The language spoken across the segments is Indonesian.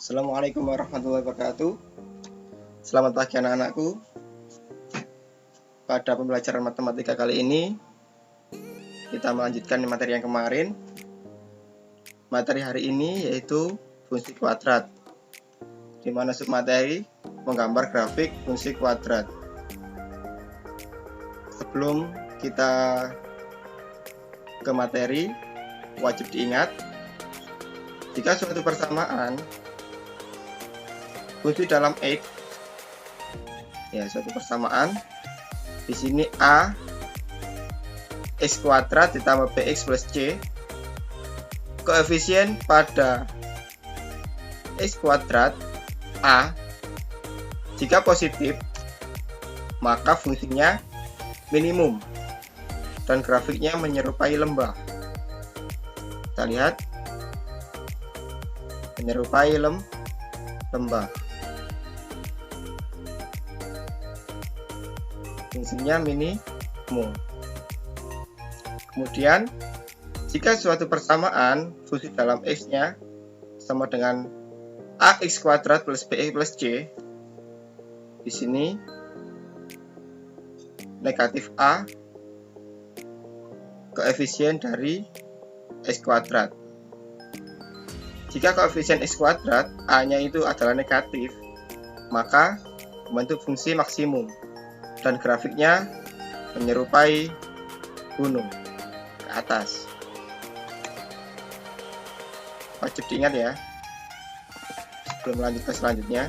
Assalamualaikum warahmatullahi wabarakatuh. Selamat pagi anak-anakku. Pada pembelajaran matematika kali ini kita melanjutkan materi yang kemarin. Materi hari ini yaitu fungsi kuadrat, di mana submateri menggambar grafik fungsi kuadrat. Sebelum kita ke materi, wajib diingat jika suatu persamaan fungsi dalam X, ya suatu persamaan, di sini A X kuadrat ditambah BX plus C, koefisien pada X kuadrat A jika positif maka fungsinya minimum dan grafiknya menyerupai lembah. Kita lihat, menyerupai lembah. Fungsinya minimum. Kemudian jika suatu persamaan fungsi dalam X-nya sama dengan AX kuadrat plus BX plus C, di sini negatif A koefisien dari X kuadrat. Jika koefisien X kuadrat A-nya itu adalah negatif, maka membentuk fungsi maksimum dan grafiknya menyerupai gunung ke atas. Wajib diingat ya, sebelum lanjut ke selanjutnya.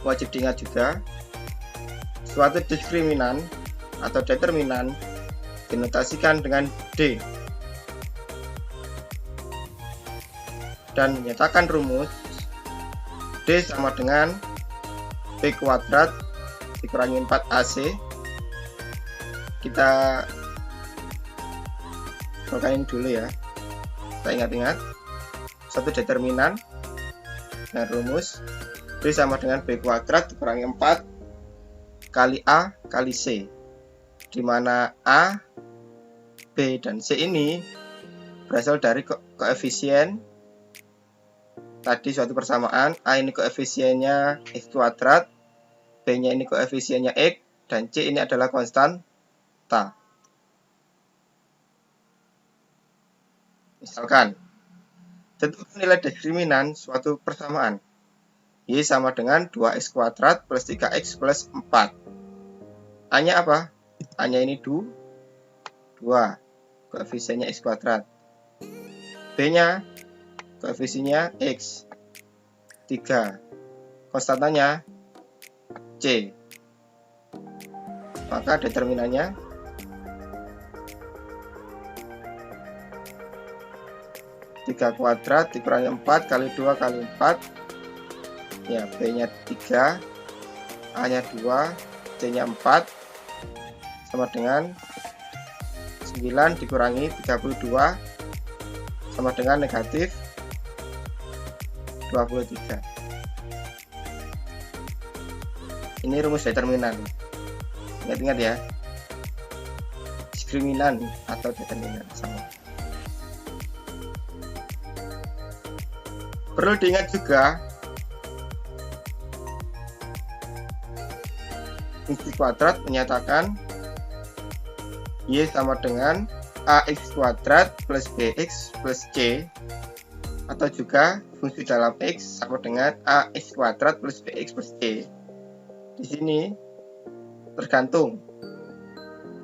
Wajib diingat juga, suatu diskriminan atau determinan dinotasikan dengan D dan menyatakan rumus D sama dengan B kuadrat dikurangi 4AC. Kita bukain dulu ya. Kita ingat-ingat satu determinan dengan rumus D sama dengan B kuadrat dikurangi 4 kali A kali C, di mana A, B, dan C ini berasal dari koefisien tadi suatu persamaan. A ini koefisiennya X kuadrat, B nya ini koefisiennya X, dan C ini adalah konstanta. Misalkan, tentukan nilai diskriminan suatu persamaan. Y sama dengan 2X kuadrat plus 3X plus 4. A nya apa? A nya ini 2, koefisiennya X kuadrat. B nya koefisiennya X, 3, konstantanya C. Maka determinannya tiga kuadrat dikurangi 4 kali 2 kali 4, ya, B nya 3, A nya 2, C nya 4, sama dengan 9 dikurangi 32 sama dengan negatif 23. Ini rumus determinan. Ingat-ingat ya, diskriminan atau determinan sama. Perlu diingat juga, fungsi kuadrat menyatakan Y sama dengan AX kuadrat plus BX plus C, atau juga fungsi dalam X sama dengan AX kuadrat plus BX plus C. Di sini tergantung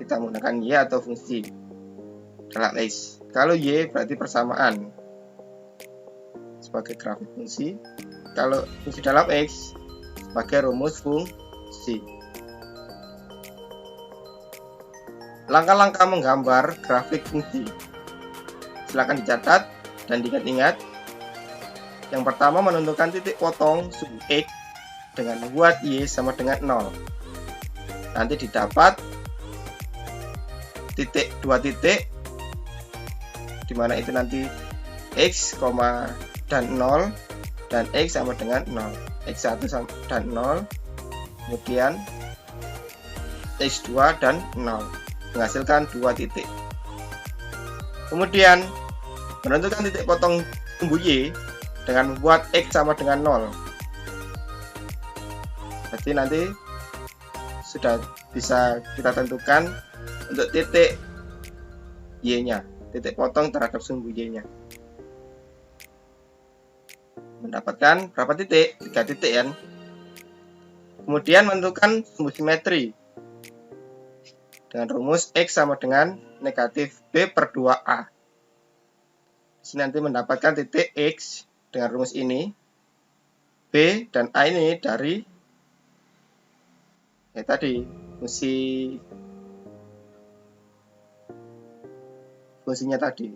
kita menggunakan Y atau fungsi dalam X. Kalau Y berarti persamaan sebagai grafik fungsi, kalau fungsi dalam X sebagai rumus fungsi. Langkah-langkah menggambar grafik fungsi silakan dicatat dan diingat-ingat. Yang pertama, menentukan titik potong suhu X dengan membuat Y sama dengan 0. Nanti didapat dua titik, dimana itu nanti X, dan 0, dan X sama dengan 0, X1 dan 0, kemudian X2 dan 0, menghasilkan 2 titik. Kemudian Menentukan titik potong sumbu Y dengan membuat X sama dengan 0. Jadi nanti sudah bisa kita tentukan untuk titik Y-nya, titik potong terhadap sumbu Y-nya. Mendapatkan berapa titik? 3 titik kan. Kemudian menentukan sumbu simetri dengan rumus X sama dengan negatif B per 2A. Di sini nanti mendapatkan titik X dengan rumus ini. B dan A ini dari tadi fungsinya tadi.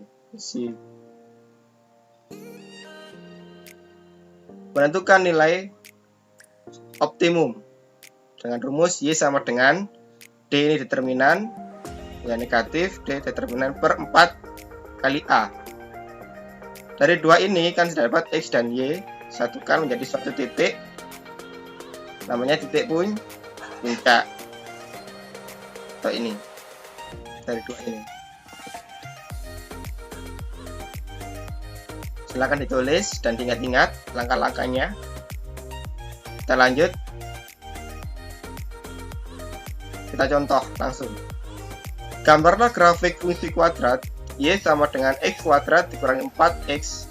Menentukan nilai optimum dengan rumus Y sama dengan D ini determinan, ya negatif, D determinan per 4 kali A. Dari dua ini kan sudah dapat X dan Y, satukan menjadi suatu titik, namanya titik puncak. Atau ini, dari dua ini. Silakan ditulis dan diingat-ingat langkah-langkahnya. Kita lanjut. Kita contoh langsung. Gambarlah grafik fungsi kuadrat Y sama dengan X kuadrat dikurangi 4X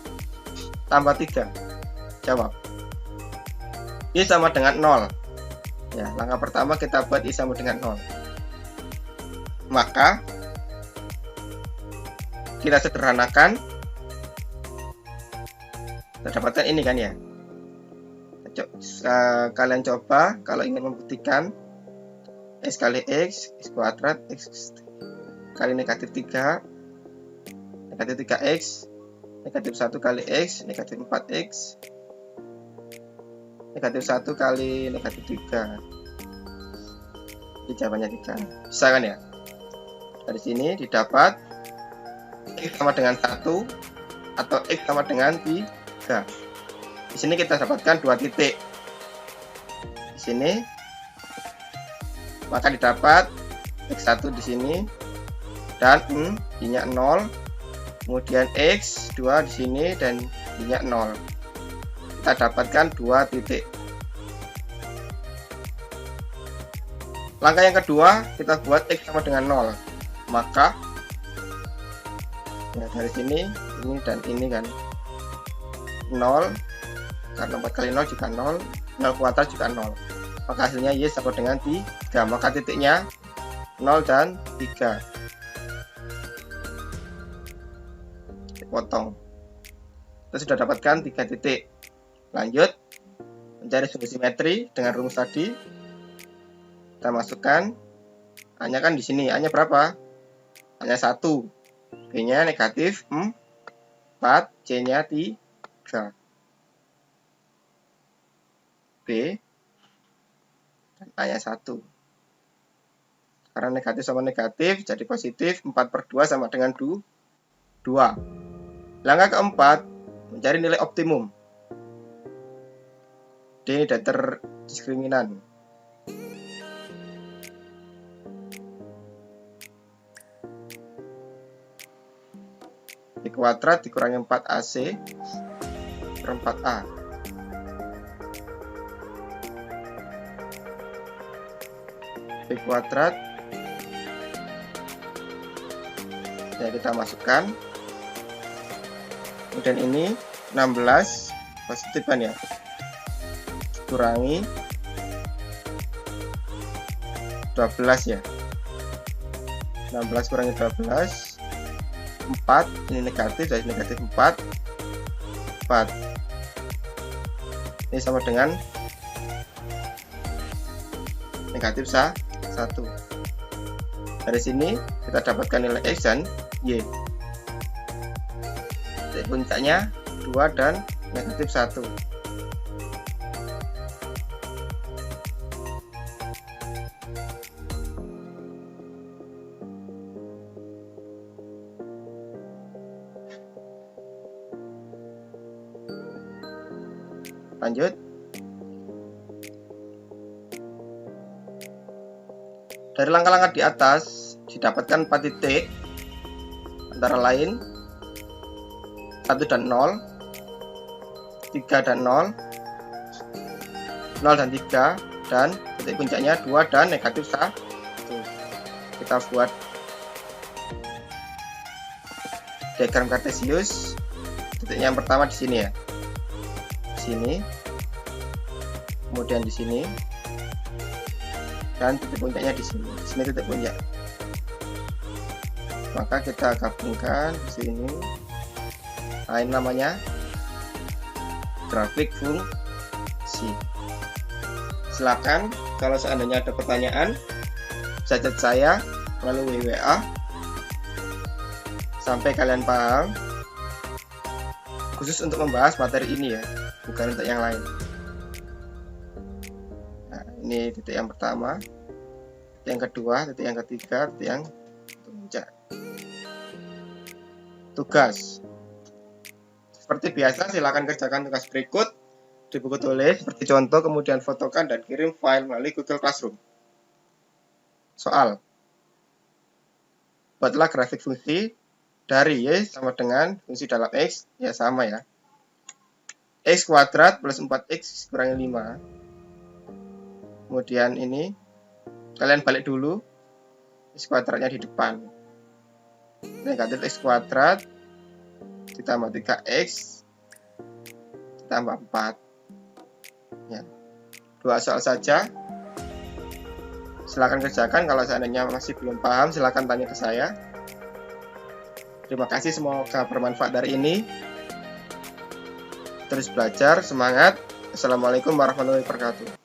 tambah 3. Jawab. Y sama dengan 0. Ya, langkah pertama kita buat Y sama dengan 0. Maka kita sederhanakan. Kita dapatkan ini kan ya. Kalian coba kalau ingin membuktikan X kali X kuadrat, X kali negatif 3, negatif 3X, negatif 1 kali X, negatif 4X, negatif 1 kali negatif 3. Jadi jawabannya 3. Bisa kan ya? Dari sini didapat X sama dengan 1 atau X sama dengan 3. Di sini kita dapatkan 2 titik. Di sini maka didapat X1 di sini dan Y-nya 0, kemudian X2 di sini dan Y-nya 0. Kita dapatkan 2 titik. Langkah yang kedua, kita buat X sama dengan 0. Maka ya, dari sini ini dan ini kan 0, karena 4 kali 0 juga 0, 0 kuadrat juga 0. Maka hasilnya Y sama dengan 3. Maka titiknya 0 dan 3. Potong. Kita sudah dapatkan 3 titik. Lanjut mencari sumbu simetri dengan rumus tadi. Kita masukkan A-nya kan di sini. A-nya berapa? A-nya 1. B-nya negatif 4, C-nya 3. B dan A-nya 1. Karena negatif sama negatif jadi positif, 4 per 2 sama dengan 2. Langkah keempat, mencari nilai optimum. D ini diskriminan. B kuadrat dikurangi 4AC per 4A. B kuadrat ya kita masukkan, kemudian ini 16 positif kan ya, kurangi 12 ya, 16 kurangi 12 4, ini negatif jadi negatif 4 ini sama dengan negatif 1. Dari sini kita dapatkan nilai X dan Y. Titik puncaknya 2 dan negatif 1. Lanjut. Dari langkah-langkah di atas didapatkan 4 titik, antara lain 1 dan 0, 3 dan 0, 0 dan 3, dan titik puncaknya 2 dan negatif 1. Kita buat diagram kartesius. Titiknya yang pertama di sini ya, di sini, kemudian di sini, dan titik puncaknya di sini. Di sini titik puncak. Maka kita gabungkan di sini. Nah, ini namanya grafik fungsi. Silakan kalau seandainya ada pertanyaan, bisa chat saya melalui WA sampai kalian paham. Khusus untuk membahas materi ini ya, bukan untuk yang lain. Nah, ini titik yang pertama, titik yang kedua, titik yang ketiga, titik yang puncak. Tugas seperti biasa, silakan kerjakan tugas berikut di buku tulis seperti contoh, kemudian fotokan dan kirim file melalui Google Classroom. Soal: buatlah grafik fungsi dari Y sama dengan fungsi dalam X, ya sama ya, X kuadrat plus 4X kurangi 5. Kemudian ini kalian balik dulu, X kuadratnya di depan, negatif X kuadrat ditambah 3X ditambah 4 ya. 2 soal saja, silakan kerjakan. Kalau seandainya masih belum paham, silakan tanya ke saya. Terima kasih, semoga bermanfaat dari ini. Terus belajar, semangat. Assalamualaikum warahmatullahi wabarakatuh.